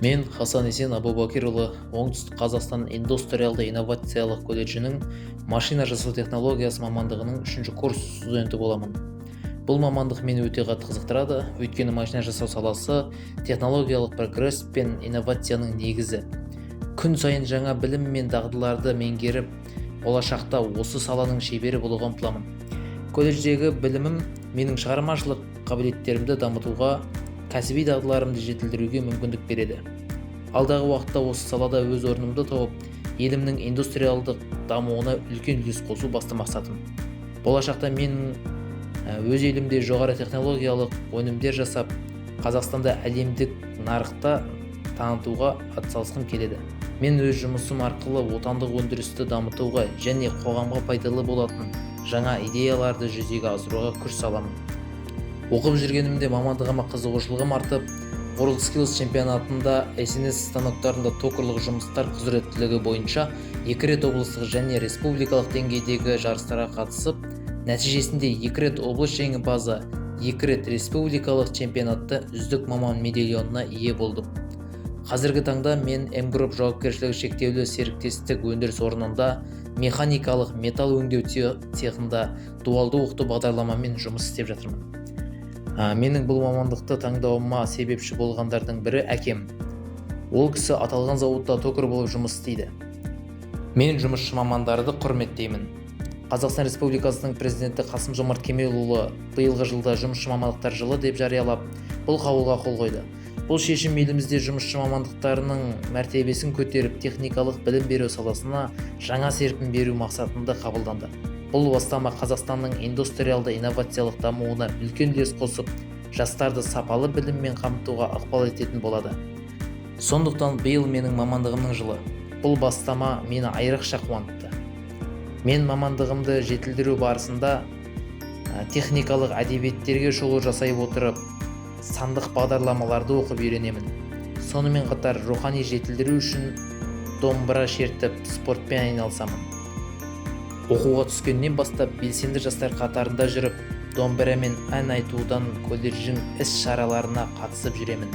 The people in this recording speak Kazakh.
Мен Хасан Есен Абубакирұлы Оңтүстік Қазақстан индустриалды-инновациялық колледжінің машина жасау технологиясы мамандығының 3-ші курс студенті боламын. Бұл мамандық мені өте қатты қызықтырады, өйткені машина жасау саласы технологиялық прогресс пен инновацияның негізі. Күн сайын жаңа білім мен дағдыларды меңгеріп, болашақта осы саланың шебері болуға ұмтыламын. Колледждегі білімім менің шығармашылық қабілеттерімді дамытуға, кәсіби дағдыларымды жетілдіруге мүмкіндік береді. Алдағы уақытта осы салада өз орнымды тауып, елімнің индустриалдық дамуына үлкен үлес қосу басты мақсатым. Болашақта мен өз елімде жоғары технологиялық өнімдер жасап, Қазақстанда әлемдік нарықта танытуға атсалысқым келеді. Мен өз жұмысым арқылы отандық өндірісті дамытуға және қоғамға пайдалы болатын жаңа идеяларды жүзеге асыруға күш саламын. Оқып жүргенімде мамандығыма қызығушылығым артып, WorldSkills чемпионатында SNS станоктарында токарлық жұмыстар құзыреттілігі бойынша 2 рет облыстық және республикалық деңгейдегі жарыстарға қатысып, нәтижесінде 2 рет облыс жеңімпазы, 2 рет республикалық чемпионатта үздік маман медальонына ие болдым. Қазіргі таңда мен М-Group жауапкершілігі шектеулі серіктестік өндіріс орнында механикалық металл өңдеу цехында дуалды оқыту бағдарламамен жұмыс істеп жатырмын. Менің бұл мамандықты таңдауыма себепші болғандардың бірі әкем. Ол кісі аталған зауытта токар болып жұмыс істейді. Мен жұмысшы мамандарды құрметтеймін. Қазақстан Республикасының президенті Қасым-Жомарт Кемелұлы биылғы жылда жұмысшы мамандықтар жылы деп жариялап, бұл қаулыға қол қойды. Бұл шешім елімізде жұмысшы мамандықтарының мәртебесін көтеріп, техникалық білім беру саласына жаңа серпін беру мақсатында қабылданды. Бұл бастама Қазақстанның индустриалды-инновациялық дамуына үлкен үлес қосып, жастарды сапалы біліммен қамтуға ықпал ететін болады. Сондықтан биыл менің мамандығымның жылы. Бұл бастама мені айрықша қуантты. Мен мамандығымды жетілдіру барысында техникалық әдебиеттерге шолу жасай отырып, сандық бағдарламаларды оқып үйренемін. Сонымен қатар рухани жетілдіру үшін домбыра шертіп, спортпен айналысамын. Оқуға түскеннен бастап белсенді жастар қатарында жүріп, домбырамен ән айтудан колледждің іс-шараларына қатысып жүремін.